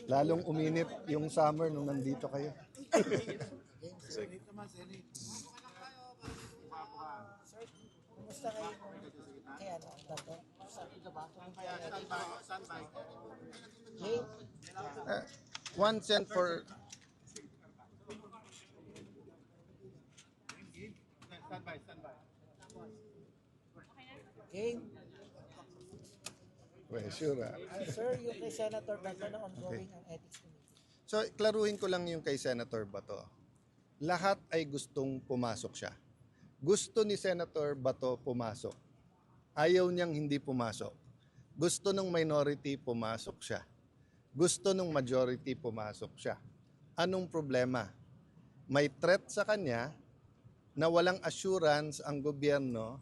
Lalong uminit yung summer nung nandito kayo. Kumusta kayo kaya ano, Tato? Jay, Uh, 1 cent for... Jay, Well, sure. sir, yung kay Senator Bato na ongoing ang ethics committee. So, klaruhin ko lang yung kay Senator Bato. Lahat ay gustong pumasok siya. Gusto ni Senator Bato pumasok. Ayaw niyang hindi pumasok. Gusto ng minority pumasok siya. Gusto ng majority pumasok siya. Anong problema? May threat sa kanya na walang assurance ang gobyerno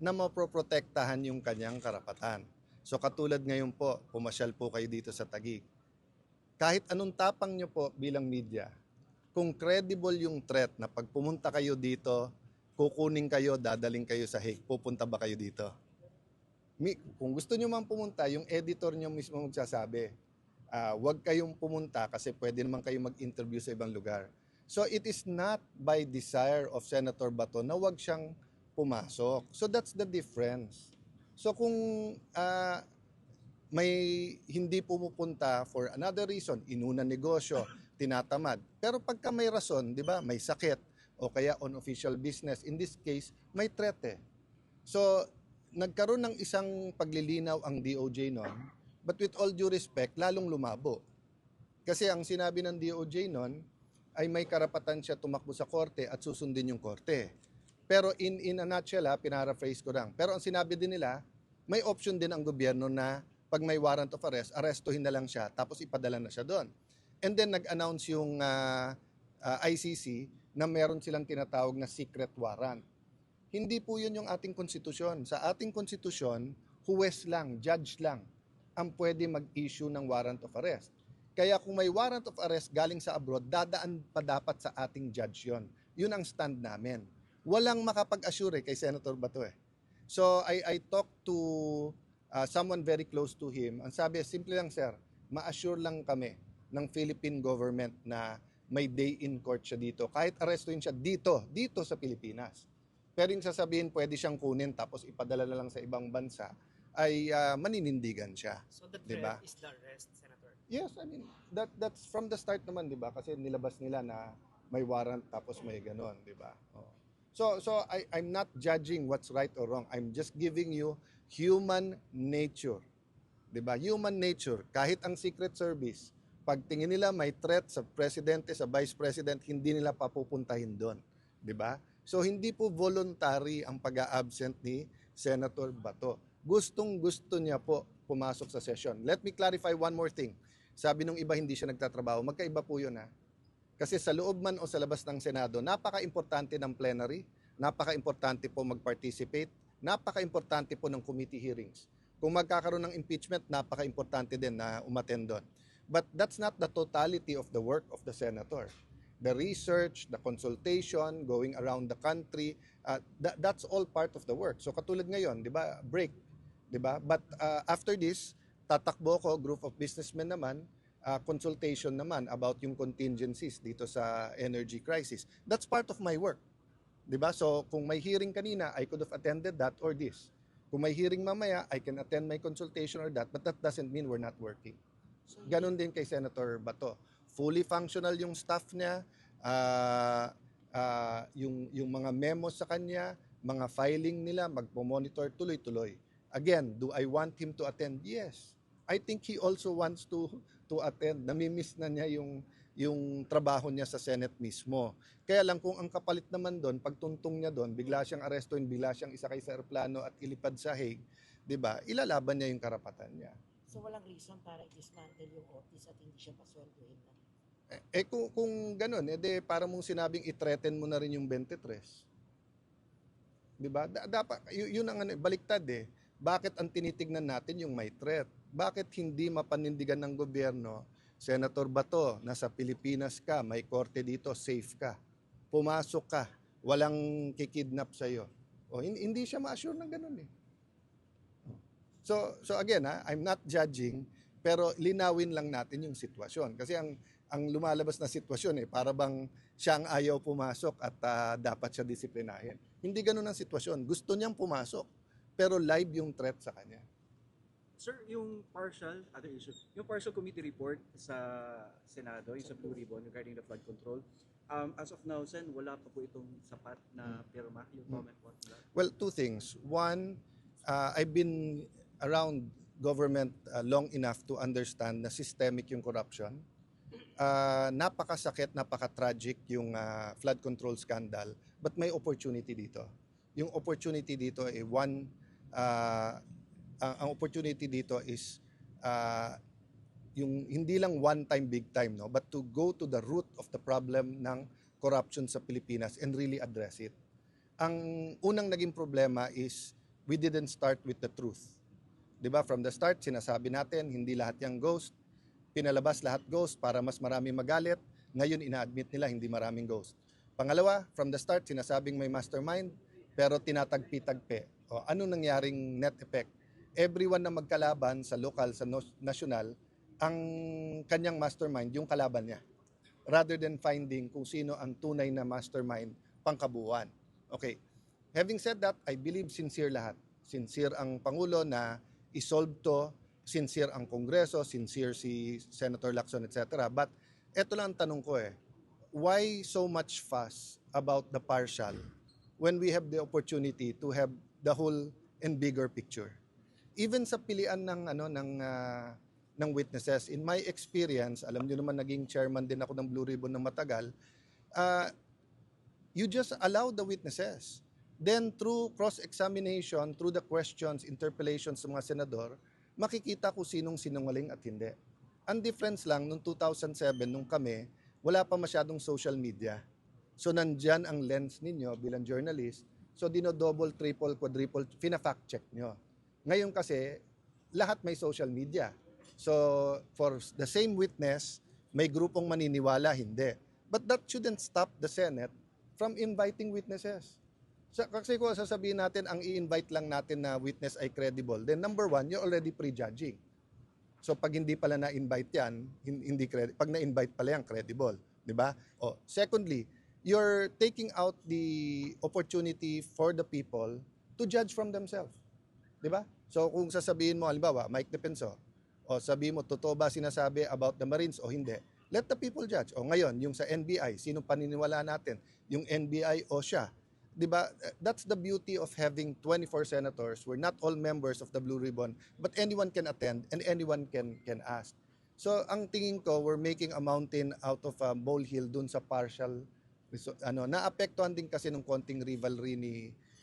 na mapoprotektahan yung kanyang karapatan. So katulad ngayon po, pumasyal po kayo dito sa Taguig. Kahit anong tapang nyo po bilang media, kung credible yung threat na pag pumunta kayo dito, kukunin kayo, dadaling kayo sa Hague, pupunta ba kayo dito? Kung gusto nyo man pumunta, yung editor nyo mismo magsasabi, huwag kayong pumunta kasi pwede naman kayo mag-interview sa ibang lugar. So it is not by desire of Senator Bato na huwag siyang pumasok. So that's the difference. So kung may hindi pumupunta for another reason, inuna negosyo, tinatamad. Pero pagka may rason, di ba, may sakit o kaya on official business, in this case, may threat eh. So nagkaroon ng isang paglilinaw ang DOJ noon, but with all due respect, lalong lumabo. Kasi ang sinabi ng DOJ noon ay may karapatan siya tumakbo sa korte at susundin yung korte. Pero in a nutshell, pinaraphrase ko lang. Pero ang sinabi din nila, may option din ang gobyerno na pag may warrant of arrest, arestuhin na lang siya tapos ipadala na siya doon. And then nag-announce yung ICC na meron silang tinatawag na secret warrant. Hindi po yun yung ating konstitusyon. Sa ating konstitusyon, huwes lang, judge lang ang pwede mag-issue ng warrant of arrest. Kaya kung may warrant of arrest galing sa abroad, dadaan pa dapat sa ating judge yon. Yun ang stand namin. Walang makapag-assure kay Senator Bato eh. So I talked to someone very close to him. Ang sabi, simple lang sir, ma-assure lang kami ng Philippine government na may day in court siya dito. Kahit arrestuin siya dito sa Pilipinas. Pero yung sasabihin pwede siyang kunin tapos ipadala na lang sa ibang bansa, ay maninindigan siya. So the diba? threat is the arrest, Senator? Yes, I mean, that's from the start naman, di ba? Kasi nilabas nila na may warrant tapos may ganon, di ba? Oh. So I'm not judging what's right or wrong. I'm just giving you human nature. Di ba? Human nature. Kahit ang Secret Service, pag tingin nila may threat sa presidente, sa vice president, hindi nila papupuntahin doon. Di ba? So hindi po voluntary ang pag-a-absent ni Senator Bato. Gustong-gusto niya po pumasok sa session. Let me clarify one more thing. Sabi nung iba hindi siya nagtatrabaho, magkaiba po yun ha. Kasi sa loob man o sa labas ng Senado, napaka-importante ng plenary, napaka-importante po mag-participate, napaka-importante po ng committee hearings. Kung magkakaroon ng impeachment, napaka-importante din na umattend doon. But that's not the totality of the work of the senator. The research, the consultation, going around the country, that's all part of the work. So katulad ngayon, di ba, break, di ba? But after this, tatakbo ko, group of businessmen naman, consultation naman about yung contingencies dito sa energy crisis. That's part of my work. 'Di ba? So kung may hearing kanina, I could have attended that or this. Kung may hearing mamaya, I can attend my consultation or that, but that doesn't mean we're not working. Ganon din kay Senator Bato. Fully functional yung staff niya, yung mga memos sa kanya, mga filing nila, magpo-monitor tuloy-tuloy. Again, do I want him to attend? Yes. I think he also wants to attend. Namimiss na niya yung trabaho niya sa Senate mismo. Kaya lang kung ang kapalit naman doon, pagtuntong niya doon, bigla siyang arestuin, bigla siyang isakay sa eroplano at ilipad sa Hague, 'di ba? Ilalaban niya yung karapatan niya. So walang reason para i-dismantle yung office at hindi siya pasweldohin na. Kung gano'n, para mong sinabing i-threaten mo na rin yung 23. 'Di ba? Dapat yun ang baliktad eh. Bakit ang tinitignan natin yung may threat? Bakit hindi mapanindigan ng gobyerno, Senator Bato, nasa Pilipinas ka, may korte dito, safe ka. Pumasok ka, walang kikidnap sa'yo. O, hindi siya ma-assure ng ganun eh. So again, I'm not judging, Pero linawin lang natin yung sitwasyon. Kasi ang lumalabas na sitwasyon para bang siya ang ayaw pumasok at dapat siya disiplinahin. Hindi ganun ang sitwasyon. Gusto niyang pumasok, pero live yung threat sa kanya. Sir, yung partial, other issue, yung partial committee report sa Senado, yung sa Blue Ribbon regarding the flood control, as of now, Sen, wala pa po itong sapat na pirma, yung comment po nila. Well, two things. One, I've been around government long enough to understand na systemic yung corruption. Napakasakit, napaka-tragic yung flood control scandal, but may opportunity dito. Yung opportunity dito ay ang opportunity dito is yung hindi lang one time big time, no, but to go to the root of the problem ng corruption sa Pilipinas and really address it. Ang unang naging problema is we didn't start with the truth. 'Di ba? From the start sinasabi natin hindi lahat yang ghost. Pinalabas lahat ghost para mas marami magalit. Ngayon ina-admit nila hindi maraming ghost. Pangalawa, from the start sinasabing may mastermind pero tinatagpi-tagpi. O ano nangyaring net effect? Everyone na magkalaban sa local, sa national, ang kanyang mastermind yung kalaban niya. Rather than finding kung sino ang tunay na mastermind pangkabuuan. Okay. Having said that, I believe sincere lahat. Sincere ang Pangulo na isolve to, sincere ang Kongreso, sincere si Senator Lacson, etc. But eto lang ang tanong ko why so much fuss about the partial when we have the opportunity to have the whole and bigger picture? Even sa pilian ng witnesses, in my experience, alam niyo naman naging chairman din ako ng Blue Ribbon na matagal, you just allow the witnesses. Then through cross-examination, through the questions, interpellations sa mga senador, makikita kung sinong sinungaling at hindi. Ang difference lang, noong 2007, nung kami, wala pa masyadong social media. So nandyan ang lens ninyo bilang journalist. So dino-double, triple, quadruple, fina-fact check nyo. Ngayon kasi, lahat may social media. So for the same witness, may grupong maniniwala, hindi. But that shouldn't stop the Senate from inviting witnesses. Kasi kung sasabihin natin, ang i-invite lang natin na witness ay credible, then number one, you're already prejudging. So pag hindi pala na-invite yan, hindi pag na-invite pala yan, credible. Di ba? Secondly, you're taking out the opportunity for the people to judge from themselves. Di ba? So kung sasabihin mo, halimbawa, Mike Defenso, sabihin mo, totoo ba sinasabi about the Marines o hindi? Let the people judge. Ngayon, yung sa NBI, sino paniniwala natin? Yung NBI o siya? Diba? That's the beauty of having 24 senators. We're not all members of the Blue Ribbon, but anyone can attend and anyone can ask. So ang tingin ko, we're making a mountain out of a molehill dun sa partial. Naapektuhan din kasi ng konting rivalry ni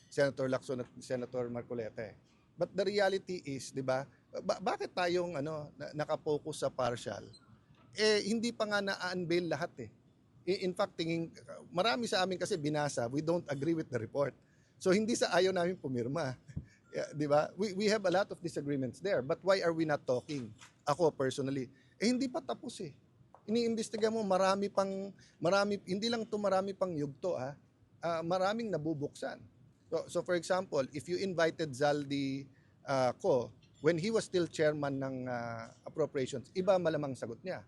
Senator Lacson at Senator Marcoleta. But the reality is, di ba, bakit tayong nakapokus sa partial? Hindi pa nga na-unveil lahat In fact, marami sa amin kasi binasa, we don't agree with the report. So hindi sa ayaw namin pumirma. Di ba? We have a lot of disagreements there. But why are we not talking? Ako personally, hindi pa tapos Iniimbestiga mo marami, hindi lang to marami pang yugto maraming nabubuksan. So for example, if you invited Zaldi Ko, when he was still chairman ng appropriations, iba malamang sagot niya.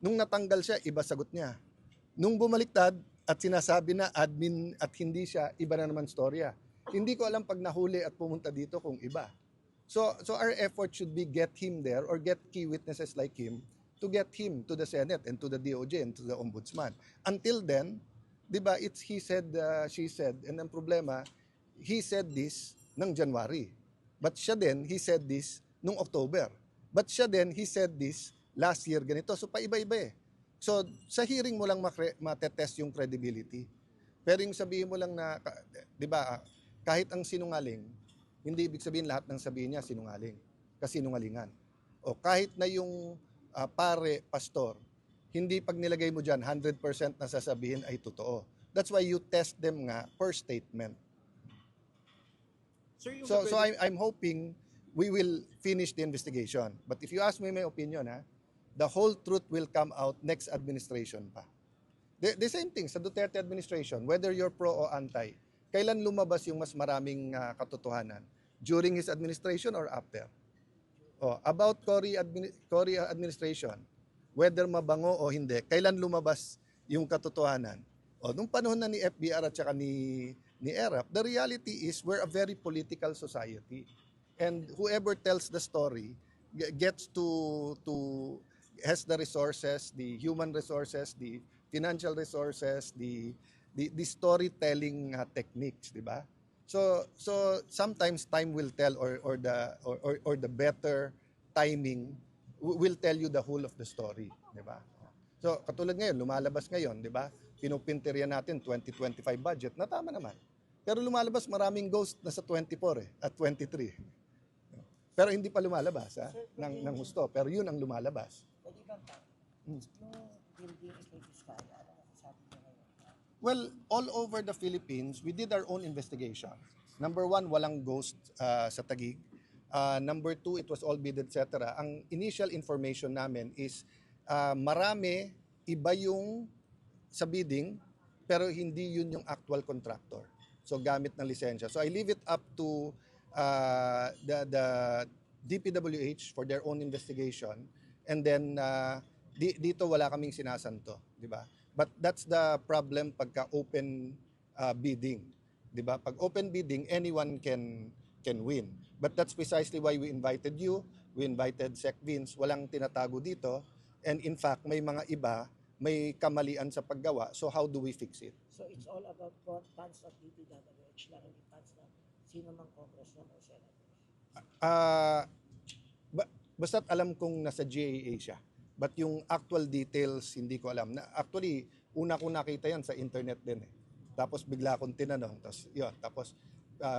Nung natanggal siya, iba sagot niya. Nung bumaliktad at sinasabi na admin at hindi siya, iba na naman storya. Hindi ko alam pag nahuli at pumunta dito kung iba. So our effort should be get him there or get key witnesses like him to get him to the Senate and to the DOJ and to the Ombudsman. Until then, di ba, it's he said, she said, and ang problema, he said this ng January. But siya din, he said this nung October. But siya din, he said this last year ganito. So paiba-iba So, sa hearing mo lang matetest yung credibility. Pero yung sabihin mo lang na, di ba, kahit ang sinungaling, hindi ibig sabihin lahat ng sabihin niya sinungaling. Kasinungalingan. O kahit na yung pare, pastor, hindi pag nilagay mo dyan, 100% na sasabihin ay totoo. That's why you test them nga per statement. Sir, So I'm hoping we will finish the investigation. But if you ask me my opinion, the whole truth will come out next administration pa. The same thing sa Duterte administration, whether you're pro o anti, kailan lumabas yung mas maraming katotohanan? During his administration or after? About Cory administration, whether mabango o hindi, kailan lumabas yung katotohanan? Nung panahon na ni FBR at saka ni ERAP, the reality is we're a very political society. And whoever tells the story gets has the resources, the human resources, the financial resources, the storytelling techniques, di ba? So sometimes time will tell, or the better timing will tell you the whole of the story, di ba? So katulad ngayon, lumalabas ngayon, di ba? Pinupinterya natin 2025 budget, na tama naman. Pero lumalabas maraming ghost na sa 24 at 23. Pero hindi pa lumalabas ng husto, pero yun ang lumalabas. Pwede bang yung building is may fiskal, ano ang sabi niyo ngayon? Well, all over the Philippines, we did our own investigation. Number one, walang ghost sa Taguig. Number two, it was all bid, etc. Ang initial information namin is marami, iba yung sa bidding, pero hindi yun yung actual contractor. So gamit ng lisensya. So I leave it up to the DPWH for their own investigation. And then dito wala kaming sinasanto, di ba? But that's the problem pagka open bidding, di ba? Pag open bidding, anyone can win. But that's precisely why we invited you, we invited Sec Vince, walang tinatago dito. And in fact, may mga iba, may kamalian sa paggawa. So how do we fix it? So it's all about funds of DPWH lang, hindi funds ng sino mang congressman o senator. Basta't alam kong nasa GAA siya. But yung actual details, hindi ko alam. Actually, una kong nakita yan sa internet din eh. Tapos bigla akong tinanong. Tapos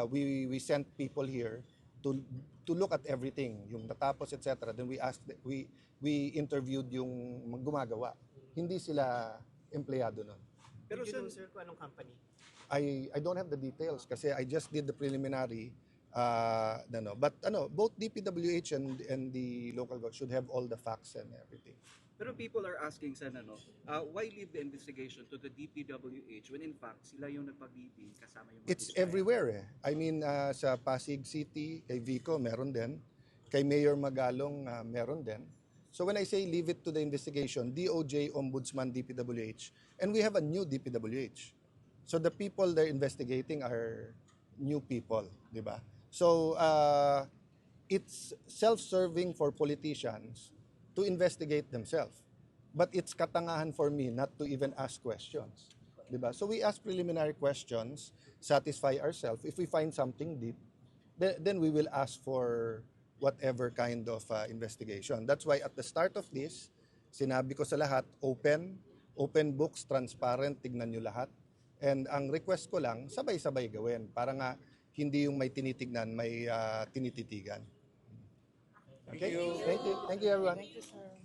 we sent people here to look at everything. Yung natapos, etc. Then we interviewed yung gumagawa. Hindi sila empleyado nun. Pero sir, kung anong company? I don't have the details kasi I just did the preliminary. But both DPWH and the local government should have all the facts and everything. Pero people are asking, Sen, why leave the investigation to the DPWH when in fact sila yung nagpag-bidding kasama yung mga It's Bisaya? everywhere eh. I mean, sa Pasig City, kay Vico, meron din. Kay Mayor Magalong, meron din. So when I say leave it to the investigation, DOJ, Ombudsman, DPWH, and we have a new DPWH. So the people they're investigating are new people, di ba? So it's self-serving for politicians to investigate themselves. But it's katangahan for me not to even ask questions. Diba? So we ask preliminary questions, satisfy ourselves. If we find something deep, then we will ask for whatever kind of investigation. That's why at the start of this, sinabi ko sa lahat, open books, transparent, tignan nyo lahat. And ang request ko lang, sabay-sabay gawin. Para nga hindi yung may tinitignan, may tinititigan. Okay? Thank you. Thank you, everyone. Thank you, sir.